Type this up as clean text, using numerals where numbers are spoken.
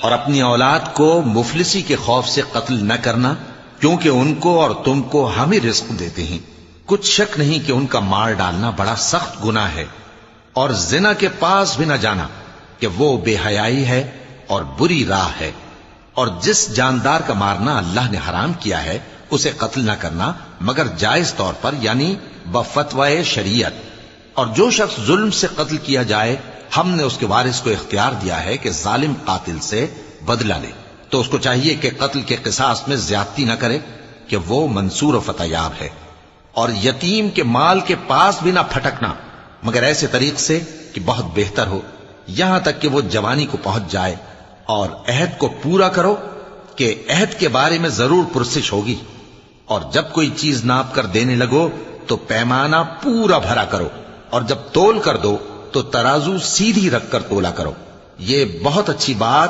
اور اپنی اولاد کو مفلسی کے خوف سے قتل نہ کرنا، کیونکہ ان کو اور تم کو ہم ہی رزق دیتے ہیں۔ کچھ شک نہیں کہ ان کا مار ڈالنا بڑا سخت گناہ ہے، اور زنا کے پاس بھی نہ جانا کہ وہ بے حیائی ہے اور بری راہ ہے۔ اور جس جاندار کا مارنا اللہ نے حرام کیا ہے اسے قتل نہ کرنا مگر جائز طور پر، یعنی بفتوائے شریعت۔ اور جو شخص ظلم سے قتل کیا جائے، ہم نے اس کے وارث کو اختیار دیا ہے کہ ظالم قاتل سے بدلہ لے، تو اس کو چاہیے کہ قتل کے قصاص میں زیادتی نہ کرے، کہ وہ منصور و فتح یاب ہے۔ اور یتیم کے مال کے پاس بھی نہ پھٹکنا مگر ایسے طریق سے کہ بہت بہتر ہو، یہاں تک کہ وہ جوانی کو پہنچ جائے۔ اور عہد کو پورا کرو کہ عہد کے بارے میں ضرور پرسش ہوگی۔ اور جب کوئی چیز ناپ کر دینے لگو تو پیمانہ پورا بھرا کرو، اور جب تول کر دو تو ترازو سیدھی رکھ کر تولا کرو۔ یہ بہت اچھی بات